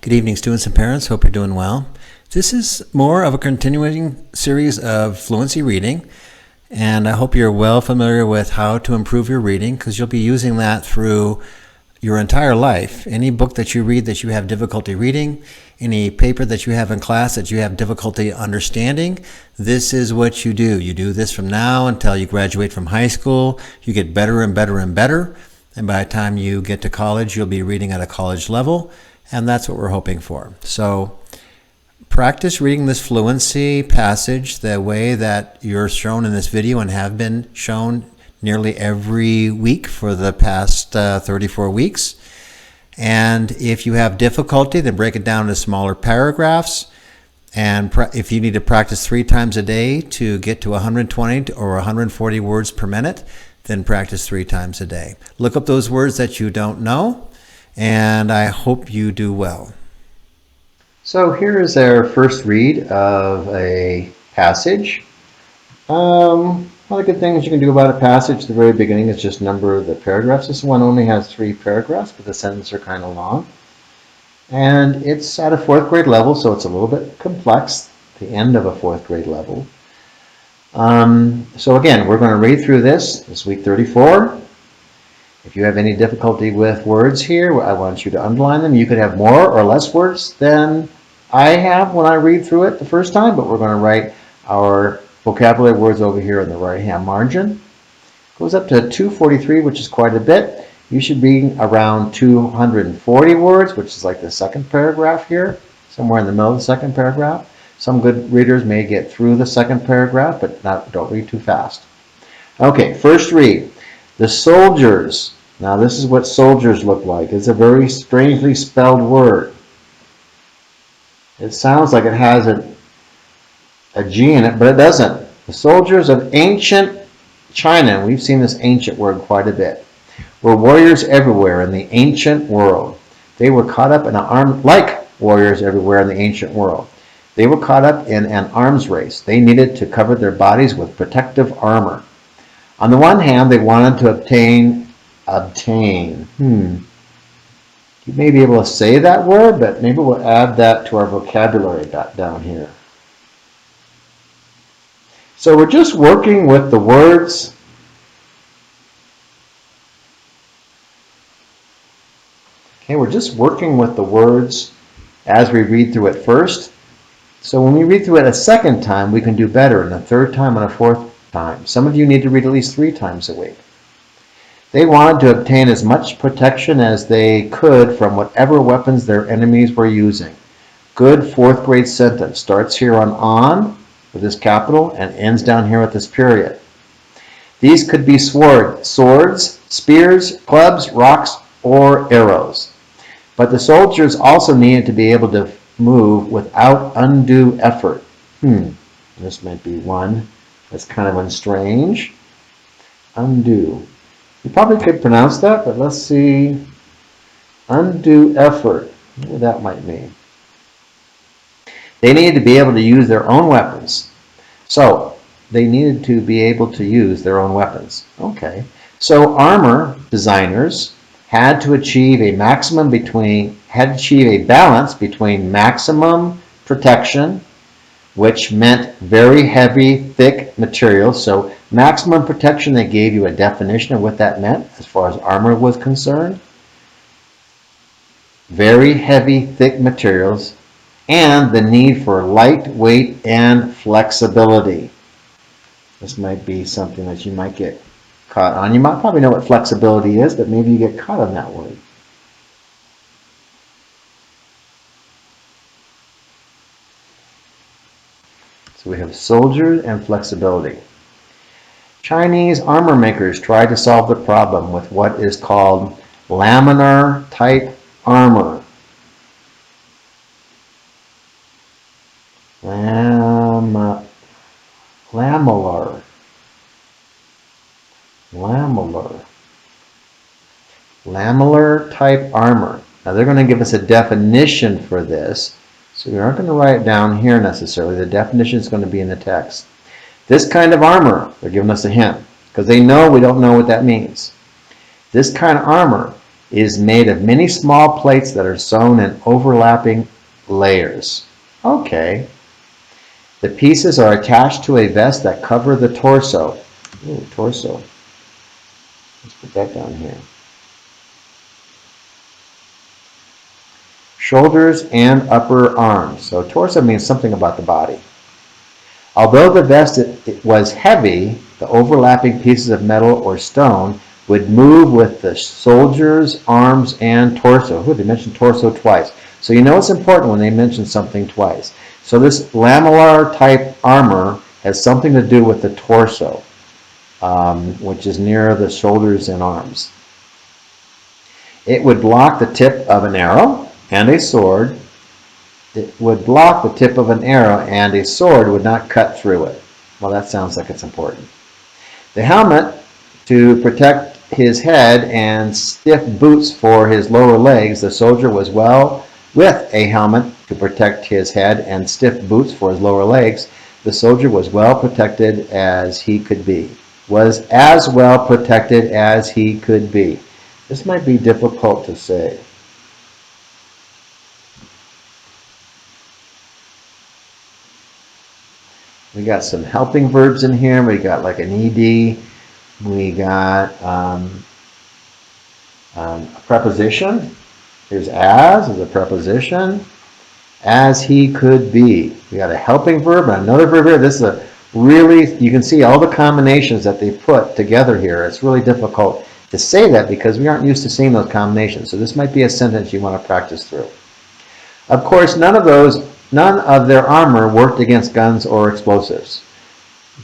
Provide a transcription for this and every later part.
Good evening, students and parents. Hope you're doing well. This is more of a continuing series of fluency reading, and I hope you're well familiar with how to improve your reading, because you'll be using that through your entire life. Any book that you read that you have difficulty reading, any paper that you have in class that you have difficulty understanding, this is what you do. You do this from now until you graduate from high school. You get better and better and better, and by the time you get to college, you'll be reading at a college level. And that's what we're hoping for. So practice reading this fluency passage the way that you're shown in this video and have been shown nearly every week for the past 34 weeks. And if you have difficulty, then break it down into smaller paragraphs. And if you need to practice 3 times a day to get to 120 or 140 words per minute, then practice 3 times a day. Look up those words that you don't know, and I hope you do well. So here is our first read of a passage. One of the good things you can do about a passage at the very beginning is just number the paragraphs. This one only has 3 paragraphs, but the sentences are kind of long. And it's at a 4th grade level, so it's a little bit complex, the end of a 4th grade level. So again, we're going to read through this week 34. If you have any difficulty with words here, I want you to underline them. You could have more or less words than I have when I read through it the first time, but we're going to write our vocabulary words over here in the right-hand margin. It goes up to 243, which is quite a bit. You should be around 240 words, which is like the second paragraph here, somewhere in the middle of the second paragraph. Some good readers may get through the second paragraph, but don't read too fast. Okay, first read. The soldiers. Now this is what soldiers look like. It's a very strangely spelled word. It sounds like it has a G in it, but it doesn't. The soldiers of ancient China, and we've seen this ancient word quite a bit, were warriors everywhere in the ancient world. They were caught up in an armed, like warriors everywhere in the ancient world. They were caught up in an arms race. They needed to cover their bodies with protective armor. On the one hand, they wanted to obtain. You may be able to say that word, but maybe we'll add that to our vocabulary down here. So we're just working with the words. Okay, we're just working with the words as we read through it first. So when we read through it a second time, we can do better, and a third time and a fourth time. Some of you need to read at least 3 times a week. They wanted to obtain as much protection as they could from whatever weapons their enemies were using. Good 4th grade sentence. Starts here on with this capital and ends down here with this period. These could be swords, spears, clubs, rocks, or arrows. But the soldiers also needed to be able to move without undue effort. This might be one that's kind of strange. Undue. You probably could pronounce that, but let's see. Undue effort. What that might mean. They needed to be able to use their own weapons. So, they needed to be able to use their own weapons. Okay. So, armor designers had to achieve a balance between maximum protection, which meant very heavy, thick materials. So maximum protection, they gave you a definition of what that meant as far as armor was concerned. Very heavy, thick materials, and the need for lightweight and flexibility. This might be something that you might get caught on. You might probably know what flexibility is, but maybe you get caught on that word. So we have soldiers and flexibility. Chinese armor makers tried to solve the problem with what is called laminar type armor. Lamellar type armor. Now they're going to give us a definition for this. So we aren't going to write it down here necessarily. The definition is going to be in the text. This kind of armor, they're giving us a hint, because they know we don't know what that means. This kind of armor is made of many small plates that are sewn in overlapping layers. Okay. The pieces are attached to a vest that cover the torso. Ooh, torso. Let's put that down here. Shoulders and upper arms. So torso means something about the body. Although the vest it was heavy, the overlapping pieces of metal or stone would move with the soldier's arms and torso. Ooh, they mentioned torso twice. So you know it's important when they mention something twice. So this lamellar type armor has something to do with the torso, which is near the shoulders and arms. It would block the tip of an arrow and a sword. It would block the tip of an arrow and a sword would not cut through it. Well, that sounds like it's important. The helmet to protect his head and stiff boots for his lower legs. The soldier was well with a helmet to protect his head and stiff boots for his lower legs. The soldier was well protected as he could be. Was as well protected as he could be. This might be difficult to say. We got some helping verbs in here. We got like an ED. We got a preposition. Here's as a preposition. As he could be. We got a helping verb and another verb here. This is a really, you can see all the combinations that they put together here. It's really difficult to say that because we aren't used to seeing those combinations. So this might be a sentence you want to practice through. Of course, none of their armor worked against guns or explosives.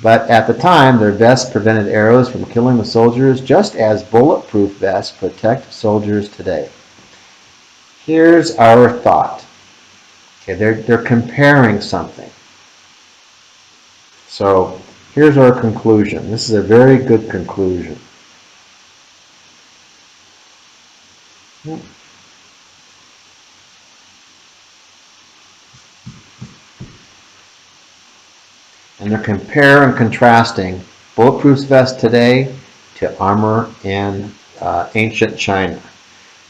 But at the time, their vests prevented arrows from killing the soldiers, just as bulletproof vests protect soldiers today. Here's our thought. Okay, they're comparing something. So here's our conclusion. This is a very good conclusion. And they're comparing and contrasting bulletproof vests today to armor in ancient China.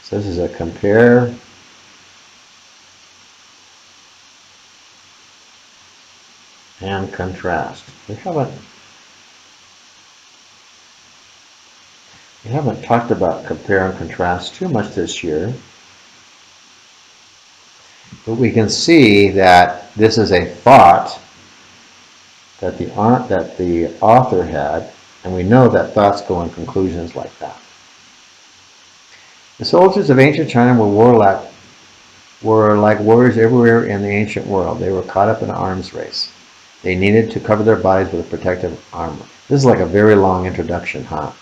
So this is a compare and contrast. We haven't talked about compare and contrast too much this year. But we can see that this is a thought that the author had, and we know that thoughts go in conclusions like that. The soldiers of ancient China were like warriors everywhere in the ancient world. They were caught up in an arms race. They needed to cover their bodies with protective armor. This is like a very long introduction, huh?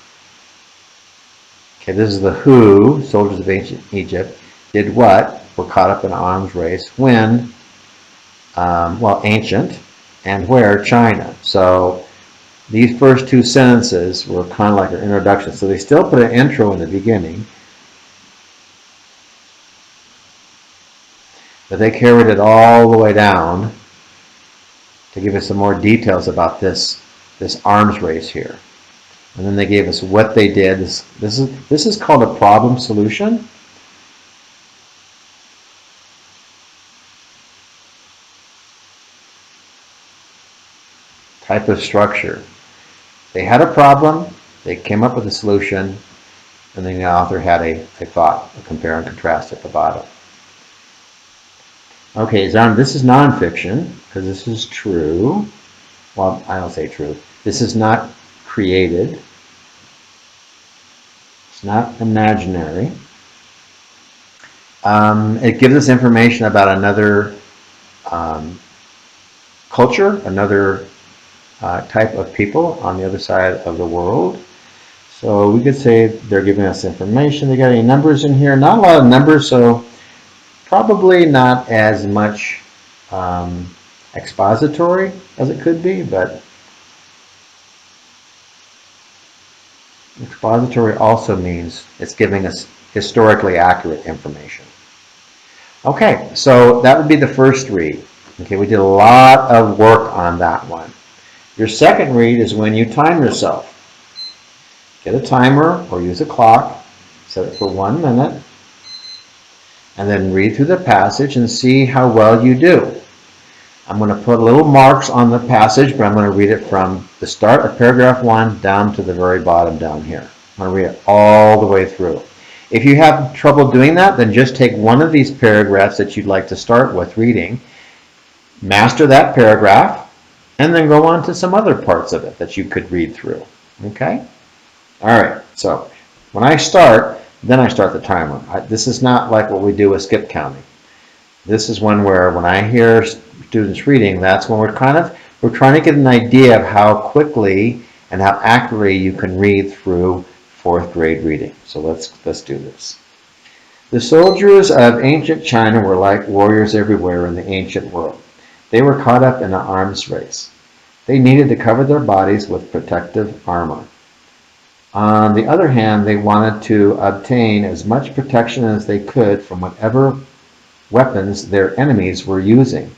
Okay, this is the who, soldiers of ancient Egypt, did what? Were caught up in an arms race when, ancient, and where? China. So these first two sentences were kind of like an introduction. So they still put an intro in the beginning, but they carried it all the way down to give us some more details about this arms race here. And then they gave us what they did. This is called a problem solution. Type of structure. They had a problem, they came up with a solution, and then the author had a thought, a compare and contrast at the bottom. Okay, this is nonfiction, because this is true. Well, I don't say true. This is not created. It's not imaginary. It gives us information about another culture, another type of people on the other side of the world. So we could say they're giving us information. They got any numbers in here? Not a lot of numbers, so probably not as much expository as it could be, but expository also means it's giving us historically accurate information. Okay, so that would be the first read. Okay, we did a lot of work on that one. Your second read is when you time yourself. Get a timer or use a clock. Set it for 1 minute. And then read through the passage and see how well you do. I'm going to put little marks on the passage, but I'm going to read it from the start of paragraph 1 down to the very bottom down here. I'm going to read it all the way through. If you have trouble doing that, then just take one of these paragraphs that you'd like to start with reading, master that paragraph, and then go on to some other parts of it that you could read through. Okay? All right, so when I start, then I start the timer. This is not like what we do with skip counting. This is one where when I hear students reading, that's when we're trying to get an idea of how quickly and how accurately you can read through 4th grade reading. So let's do this. The soldiers of ancient China were like warriors everywhere in the ancient world. They were caught up in an arms race. They needed to cover their bodies with protective armor. On the other hand, they wanted to obtain as much protection as they could from whatever weapons their enemies were using.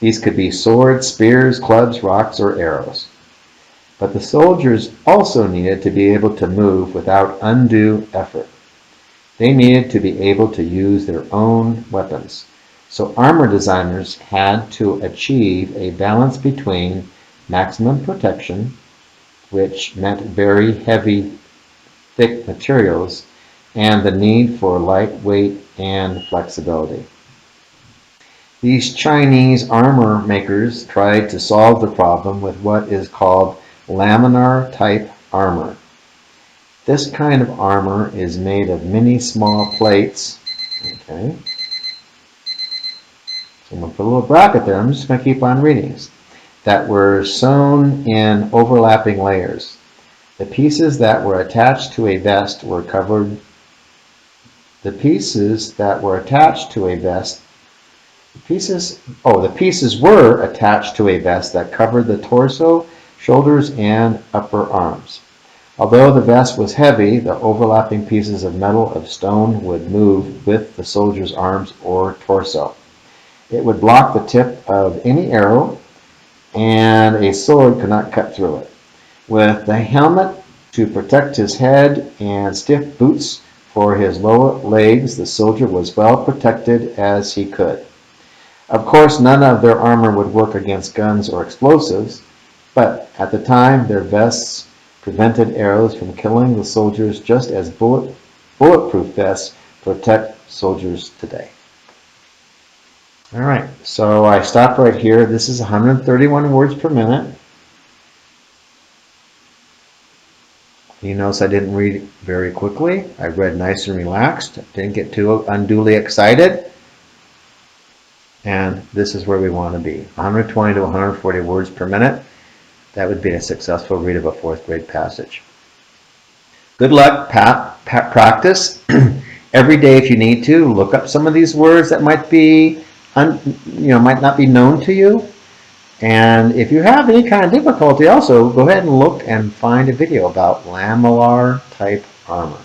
These could be swords, spears, clubs, rocks, or arrows. But the soldiers also needed to be able to move without undue effort. They needed to be able to use their own weapons. So armor designers had to achieve a balance between maximum protection, which meant very heavy, thick materials, and the need for lightweight and flexibility. These Chinese armor makers tried to solve the problem with what is called laminar type armor. This kind of armor is made of many small plates. Okay. So I'm going to put a little bracket there. I'm just going to keep on reading. That were sewn in overlapping layers. The pieces that were attached to a vest were covered. The pieces were attached to a vest that covered the torso, shoulders, and upper arms. Although the vest was heavy, the overlapping pieces of metal or stone would move with the soldier's arms or torso. It would block the tip of any arrow, and a sword could not cut through it. With the helmet to protect his head and stiff boots for his lower legs, the soldier was well protected as he could. Of course, none of their armor would work against guns or explosives, but at the time, their vests prevented arrows from killing the soldiers just as bulletproof vests protect soldiers today. All right, so I stopped right here. This is 131 words per minute. You notice I didn't read very quickly. I read nice and relaxed. Didn't get too unduly excited. And this is where we want to be. 120 to 140 words per minute. That would be a successful read of a 4th grade passage. Good luck. Practice. Every day if you need to, look up some of these words that might not be known to you. And if you have any kind of difficulty also, go ahead and look and find a video about laminar type armor.